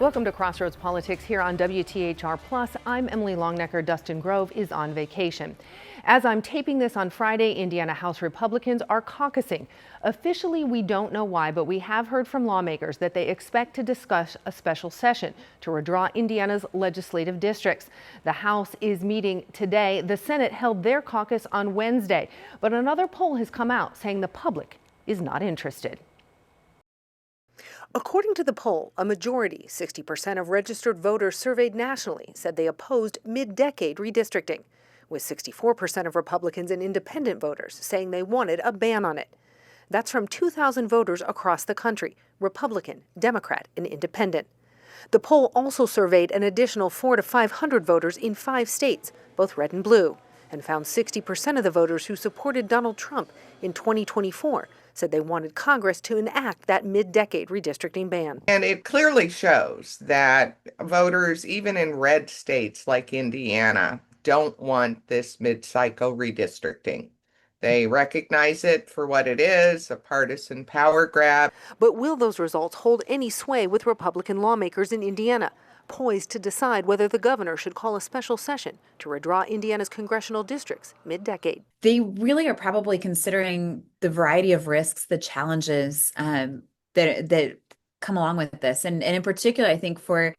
Welcome to Crossroads Politics here on WTHR Plus. I'm Emily Longnecker. Dustin Grove is on vacation. As I'm taping this on Friday, Indiana House Republicans are caucusing. Officially, we don't know why, but we have heard from lawmakers that they expect to discuss a special session to redraw Indiana's legislative districts. The House is meeting today. The Senate held their caucus on Wednesday, but another poll has come out saying the public is not interested. According to the poll, a majority, 60% of registered voters surveyed nationally, said they opposed mid-decade redistricting, with 64% of Republicans and independent voters saying they wanted a ban on it. That's from 2,000 voters across the country, Republican, Democrat, and Independent. The poll also surveyed an additional 400 to 500 voters in 5 states, both red and blue, and found 60% of the voters who supported Donald Trump in 2024 said they wanted Congress to enact that mid-decade redistricting ban. And it clearly shows that voters, even in red states like Indiana, don't want this mid-cycle redistricting. They recognize it for what it is, a partisan power grab. But will those results hold any sway with Republican lawmakers in Indiana, poised to decide whether the governor should call a special session to redraw Indiana's congressional districts mid-decade? They really are probably considering the variety of risks, the challenges that come along with this. And in particular, I think for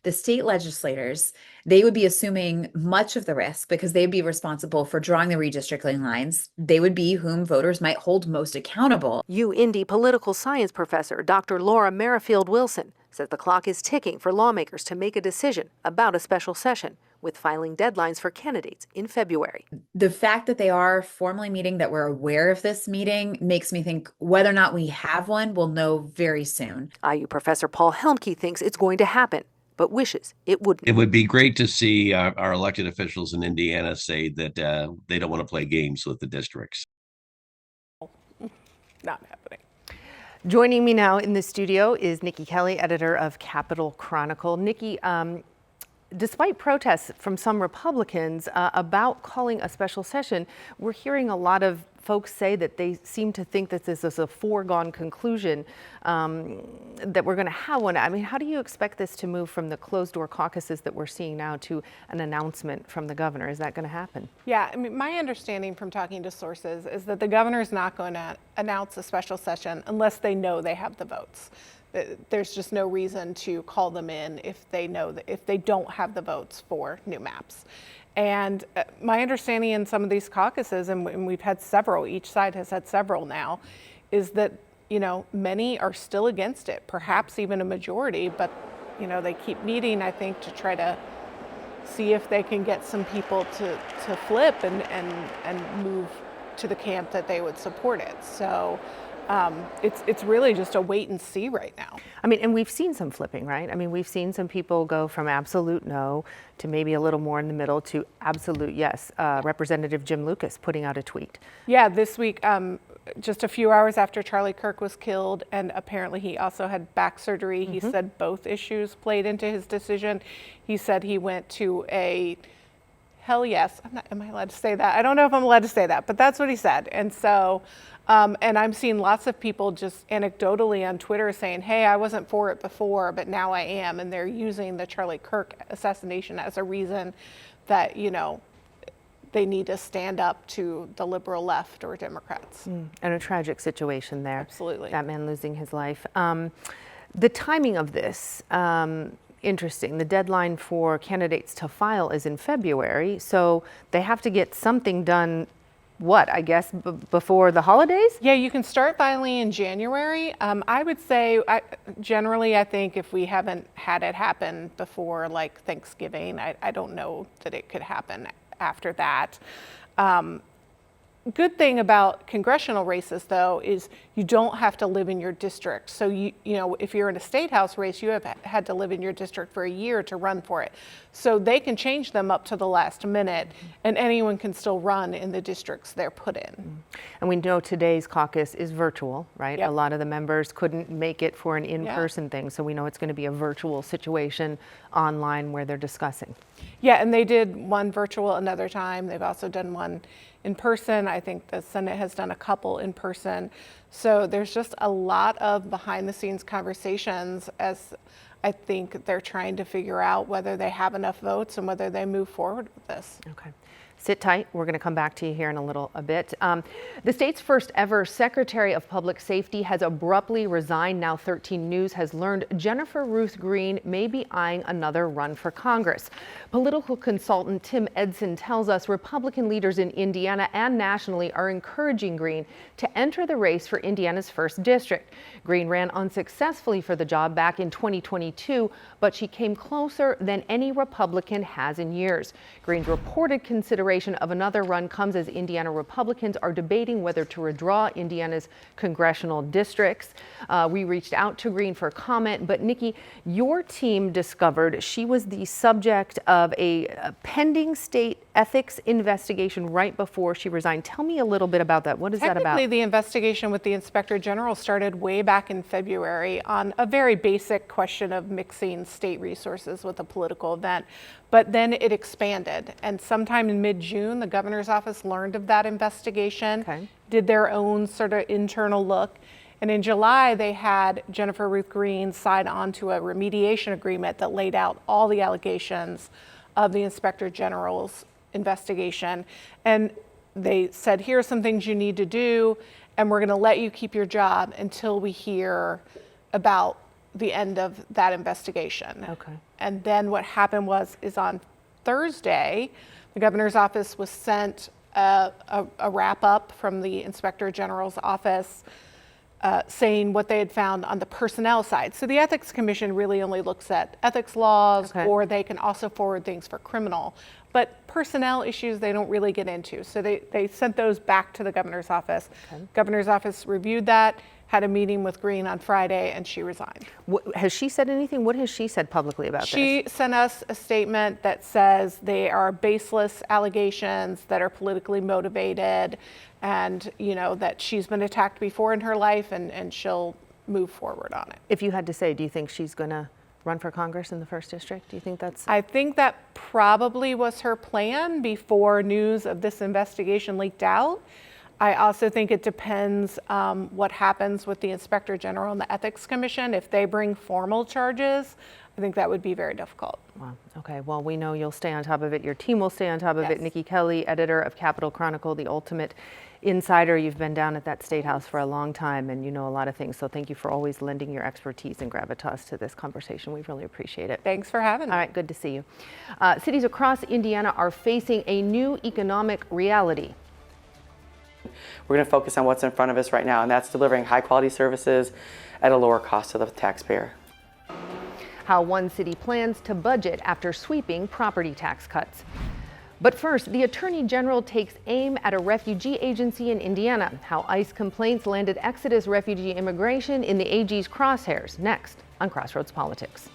the state legislators, they would be assuming much of the risk because they'd be responsible for drawing the redistricting lines. They would be whom voters might hold most accountable. UIndy political science professor Dr. Laura Merrifield Wilson says the clock is ticking for lawmakers to make a decision about a special session, with filing deadlines for candidates in February. The fact that they are formally meeting, that we're aware of this meeting, makes me think whether or not we have one, we'll know very soon. IU professor Paul Helmke thinks it's going to happen, but wishes it wouldn't. It would be great to see our elected officials in Indiana say that they don't want to play games with the districts. Not happening. Joining me now in the studio is Nikki Kelly, editor of Capitol Chronicle. Nikki, despite protests from some Republicans about calling a special session, we're hearing a lot of folks say that they seem to think that this is a foregone conclusion, that we're going to have one. I mean, how do you expect this to move from the closed-door caucuses that we're seeing now to an announcement from the governor? Is that going to happen? Yeah, I mean, my understanding from talking to sources is that the governor is not going to announce a special session unless they know they have the votes. There's just no reason to call them in if they know that if they don't have the votes for new maps. And my understanding in some of these caucuses, and we've had several, each side has had several now, is that, you know, many are still against it, perhaps even a majority, but, you know, they keep meeting, I think, to try to see if they can get some people to flip and move to the camp that they would support it. So it's really just a wait and see right now. I mean, and we've seen some flipping, right? I mean, we've seen some people go from absolute no to maybe a little more in the middle to absolute yes. Representative Jim Lucas putting out a tweet. Yeah, this week, just a few hours after Charlie Kirk was killed, and apparently he also had back surgery. He said both issues played into his decision. He said he went to a hell yes. Am I allowed to say that? I don't know if I'm allowed to say that, but that's what he said. And so, and I'm seeing lots of people just anecdotally on Twitter saying, hey, I wasn't for it before, but now I am. And they're using the Charlie Kirk assassination as a reason that, you know, they need to stand up to the liberal left or Democrats. And a tragic situation there. Absolutely. That man losing his life. The timing of this, interesting. The deadline for candidates to file is in February, so they have to get something done, what, I guess, before the holidays? Yeah, you can start filing in January. I would say, generally, I think if we haven't had it happen before, like Thanksgiving, I don't know that it could happen after that. Good thing about congressional races, though, is you don't have to live in your district. So, you know, if you're in a state house race, you have had to live in your district for a year to run for it. So they can change them up to the last minute, and anyone can still run in the districts they're put in. And we know today's caucus is virtual, right? Yep. A lot of the members couldn't make it for an in-person thing, so we know it's going to be a virtual situation online where they're discussing. Yeah, and they did one virtual another time. They've also done one in person. I think the Senate has done a couple in person. So there's just a lot of behind the scenes conversations as I think they're trying to figure out whether they have enough votes and whether they move forward with this. Okay. Sit tight. We're going to come back to you here in a bit. The state's first ever Secretary of Public Safety has abruptly resigned. Now 13 News has learned Jennifer Ruth Green may be eyeing another run for Congress. Political consultant Tim Edson tells us Republican leaders in Indiana and nationally are encouraging Green to enter the race for Indiana's 1st district. Green ran unsuccessfully for the job back in 2022, but she came closer than any Republican has in years. Green's reported consideration of another run comes as Indiana Republicans are debating whether to redraw Indiana's congressional districts. We reached out to Green for comment, but Nikki, your team discovered she was the subject of a pending state ethics investigation right before she resigned. Tell me a little bit about that. What is that about? Technically, the investigation with the Inspector General started way back in February on a very basic question of mixing state resources with a political event. But then it expanded, and sometime in mid-June, the governor's office learned of that investigation, did their own sort of internal look, and in July, they had Jennifer Ruth Green sign on to a remediation agreement that laid out all the allegations of the Inspector General's investigation, and they said, here are some things you need to do, and we're going to let you keep your job until we hear about the end of that investigation. Okay. And then what happened is on Thursday, the governor's office was sent a wrap up from the Inspector General's office saying what they had found on the personnel side. So the Ethics Commission really only looks at ethics laws, or they can also forward things for criminal. But personnel issues they don't really get into. So they sent those back to the governor's office. Governor's office reviewed that, had a meeting with Green on Friday, and she resigned. Has she said anything? What has she said publicly about this? She sent us a statement that says they are baseless allegations that are politically motivated, and that she's been attacked before in her life, and she'll move forward on it. If you had to say, do you think she's going to run for Congress in the 1st district? Do you think that's... I think that probably was her plan before news of this investigation leaked out. I also think it depends what happens with the Inspector General and the Ethics Commission. If they bring formal charges, I think that would be very difficult. Wow. Okay. Well, we know you'll stay on top of it. Your team will stay on top of it. Nikki Kelly, editor of Capitol Chronicle, the ultimate insider. You've been down at that State House for a long time, and you know a lot of things. So thank you for always lending your expertise and gravitas to this conversation. We really appreciate it. Thanks for having me. All right. Good to see you. Cities across Indiana are facing a new economic reality. We're going to focus on what's in front of us right now, and that's delivering high-quality services at a lower cost to the taxpayer. How one city plans to budget after sweeping property tax cuts. But first, the Attorney General takes aim at a refugee agency in Indiana. How ICE complaints landed Exodus refugee immigration in the AG's crosshairs. Next on Crossroads Politics.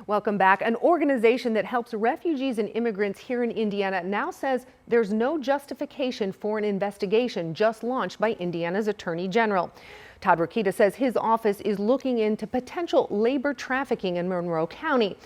Welcome back. An organization that helps refugees and immigrants here in Indiana now says there's no justification for an investigation just launched by Indiana's Attorney General. Todd Rokita says his office is looking into potential labor trafficking in Monroe County.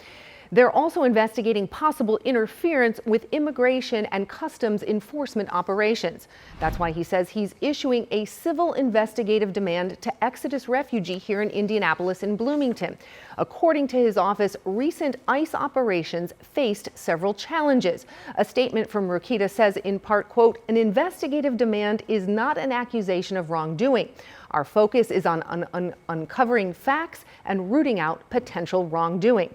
They're also investigating possible interference with immigration and customs enforcement operations. That's why he says he's issuing a civil investigative demand to Exodus refugee here in Indianapolis and Bloomington. According to his office, recent ICE operations faced several challenges. A statement from Rokita says in part, quote, "An investigative demand is not an accusation of wrongdoing. Our focus is on uncovering facts and rooting out potential wrongdoing."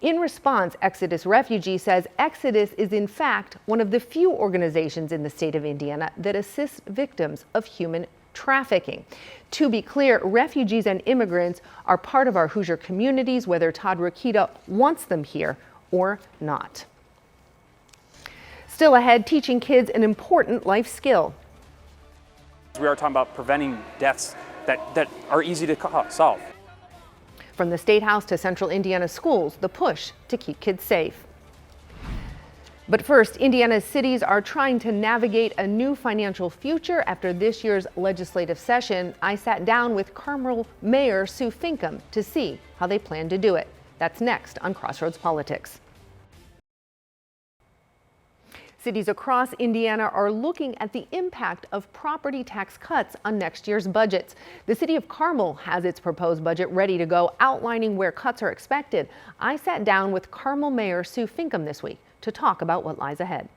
In response, Exodus Refugee says Exodus is in fact one of the few organizations in the state of Indiana that assists victims of human trafficking. To be clear, refugees and immigrants are part of our Hoosier communities, whether Todd Rokita wants them here or not. Still ahead, teaching kids an important life skill. We are talking about preventing deaths that are easy to solve. From the State House to Central Indiana schools, the push to keep kids safe. But first, Indiana's cities are trying to navigate a new financial future after this year's legislative session. I sat down with Carmel Mayor Sue Finkham to see how they plan to do it. That's next on Crossroads Politics. Cities across Indiana are looking at the impact of property tax cuts on next year's budgets. The city of Carmel has its proposed budget ready to go, outlining where cuts are expected. I sat down with Carmel Mayor Sue Finkham this week to talk about what lies ahead.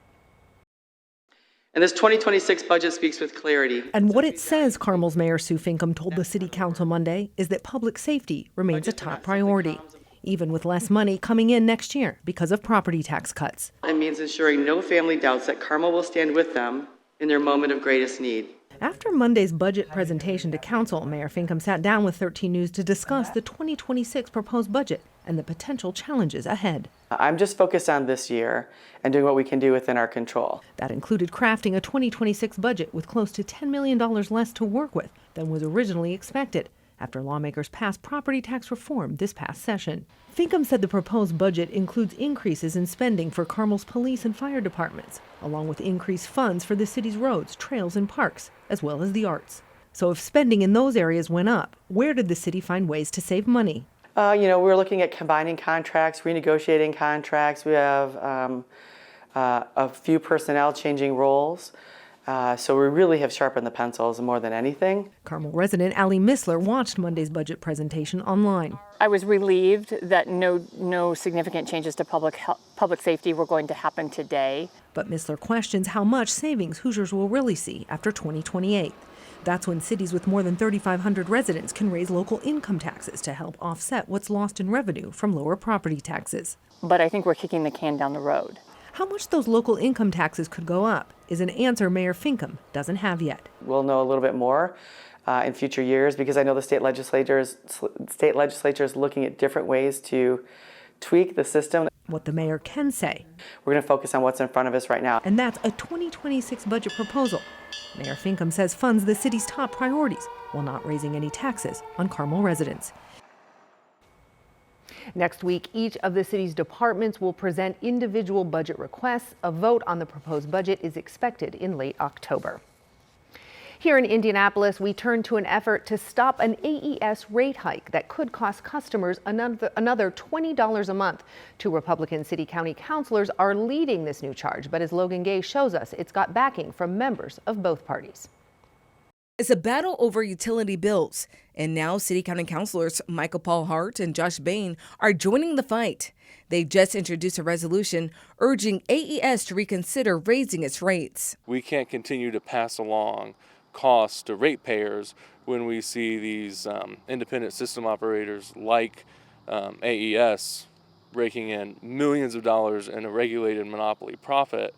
And this 2026 budget speaks with clarity. And what it says, Carmel's Mayor Sue Finkham told the City Council Monday, is that public safety remains a top priority, even with less money coming in next year because of property tax cuts. It means ensuring no family doubts that Carmel will stand with them in their moment of greatest need. After Monday's budget presentation to Council, Mayor Finkham sat down with 13 News to discuss the 2026 proposed budget and the potential challenges ahead. I'm just focused on this year and doing what we can do within our control. That included crafting a 2026 budget with close to $10 million less to work with than was originally expected after lawmakers passed property tax reform this past session. Finkham said the proposed budget includes increases in spending for Carmel's police and fire departments, along with increased funds for the city's roads, trails, and parks, as well as the arts. So if spending in those areas went up, where did the city find ways to save money? We're looking at combining contracts, renegotiating contracts. We have a few personnel changing roles. So we really have sharpened the pencils more than anything. Carmel resident Allie Missler watched Monday's budget presentation online. I was relieved that no significant changes to public safety were going to happen today. But Missler questions how much savings Hoosiers will really see after 2028. That's when cities with more than 3,500 residents can raise local income taxes to help offset what's lost in revenue from lower property taxes. But I think we're kicking the can down the road. How much those local income taxes could go up is an answer Mayor Finkham doesn't have yet. We'll know a little bit more in future years because I know the state legislature is looking at different ways to tweak the system. What the mayor can say. We're going to focus on what's in front of us right now. And that's a 2026 budget proposal. Mayor Finkham says funds the city's top priorities while not raising any taxes on Carmel residents. Next week, each of the city's departments will present individual budget requests. A vote on the proposed budget is expected in late October. Here in Indianapolis, we turn to an effort to stop an AES rate hike that could cost customers another $20 a month. Two Republican city-county councilors are leading this new charge, but as Logan Gay shows us, it's got backing from members of both parties. It's a battle over utility bills, and now City County Councilors Michael Paul Hart and Josh Bain are joining the fight. They just introduced a resolution urging AES to reconsider raising its rates. We can't continue to pass along costs to ratepayers when we see these independent system operators like AES raking in millions of dollars in a regulated monopoly profit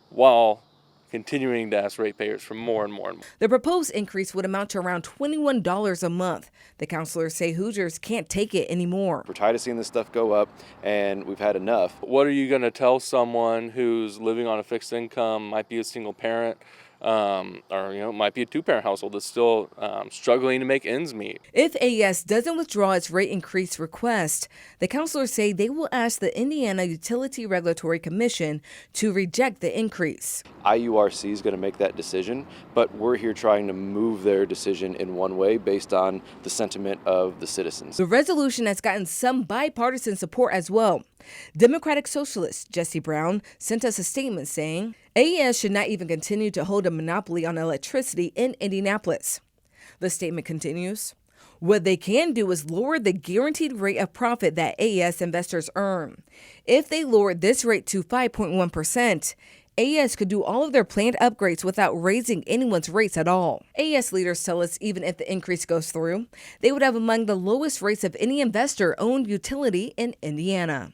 while continuing to ask ratepayers for more and more and more. The proposed increase would amount to around $21 a month. The councilors say Hoosiers can't take it anymore. We're tired of seeing this stuff go up, and we've had enough. What are you going to tell someone who's living on a fixed income, might be a single parent, or might be a two-parent household that's still struggling to make ends meet? If AES doesn't withdraw its rate increase request, the councilors say they will ask the Indiana Utility Regulatory Commission to reject the increase. IURC is going to make that decision, but we're here trying to move their decision in one way based on the sentiment of the citizens. The resolution has gotten some bipartisan support as well. Democratic Socialist Jesse Brown sent us a statement saying AES should not even continue to hold a monopoly on electricity in Indianapolis. The statement continues, what they can do is lower the guaranteed rate of profit that AES investors earn. If they lower this rate to 5.1%, AES could do all of their planned upgrades without raising anyone's rates at all. AES leaders tell us even if the increase goes through, they would have among the lowest rates of any investor-owned utility in Indiana.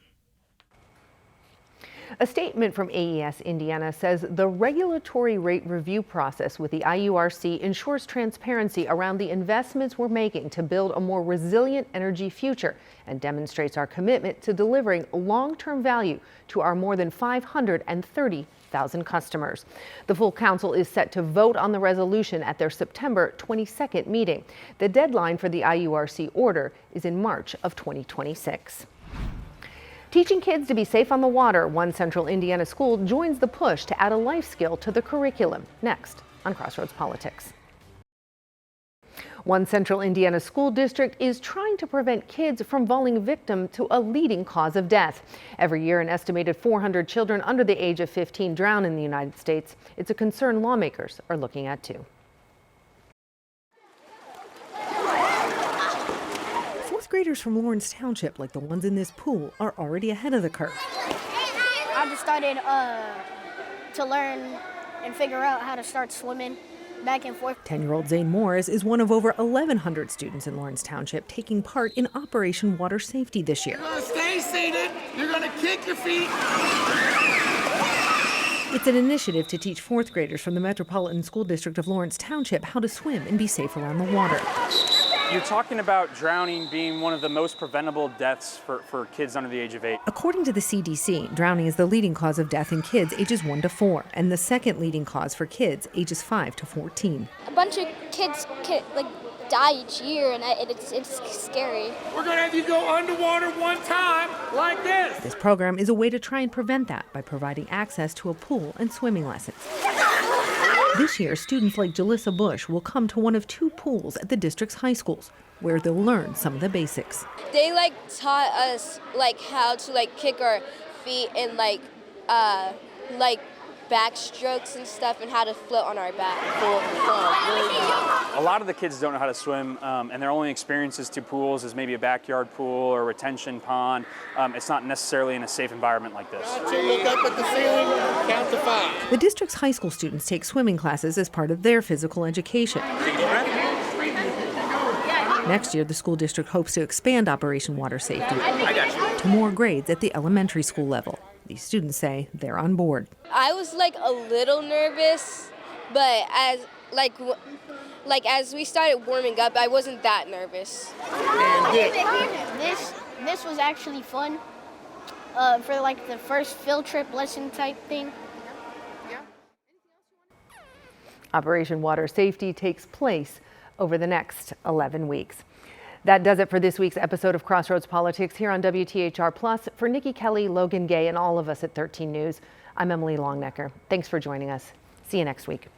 A statement from AES Indiana says the regulatory rate review process with the IURC ensures transparency around the investments we're making to build a more resilient energy future and demonstrates our commitment to delivering long-term value to our more than 530,000 customers. The full council is set to vote on the resolution at their September 22nd meeting. The deadline for the IURC order is in March of 2026. Teaching kids to be safe on the water, one Central Indiana school joins the push to add a life skill to the curriculum. Next on Crossroads Politics. One central Indiana school district is trying to prevent kids from falling victim to a leading cause of death. Every year, an estimated 400 children under the age of 15 drown in the United States. It's a concern lawmakers are looking at too. Fourth graders from Lawrence Township, like the ones in this pool, are already ahead of the curve. I just started to learn and figure out how to start swimming back and forth. 10-year-old Zane Morris is one of over 1,100 students in Lawrence Township taking part in Operation Water Safety this year. You're going to stay seated. You're going to kick your feet. It's an initiative to teach fourth graders from the Metropolitan School District of Lawrence Township how to swim and be safe around the water. You're talking about drowning being one of the most preventable deaths for kids under the age of 8. According to the CDC, drowning is the leading cause of death in kids ages 1 to 4, and the second leading cause for kids ages 5 to 14. A bunch of kids die each year, and it's scary. We're going to have you go underwater one time like this. This program is a way to try and prevent that by providing access to a pool and swimming lessons. This year, students like Jalissa Bush will come to one of 2 pools at the district's high schools, where they'll learn some of the basics. They taught us how to kick our feet and backstrokes and stuff, and how to float on our back. A lot of the kids don't know how to swim, and their only experiences to pools is maybe a backyard pool or a retention pond. It's not necessarily in a safe environment like this. Look up at the ceiling, count to 5. The district's high school students take swimming classes as part of their physical education. Next year, the school district hopes to expand Operation Water Safety to more grades at the elementary school level. These students say they're on board. I was a little nervous, but as we started warming up, I wasn't that nervous. This was actually fun for the first field trip lesson type thing. Operation Water Safety takes place over the next 11 weeks. That does it for this week's episode of Crossroads Politics here on WTHR Plus. For Nikki Kelly, Logan Gay, and all of us at 13 News, I'm Emily Longnecker. Thanks for joining us. See you next week.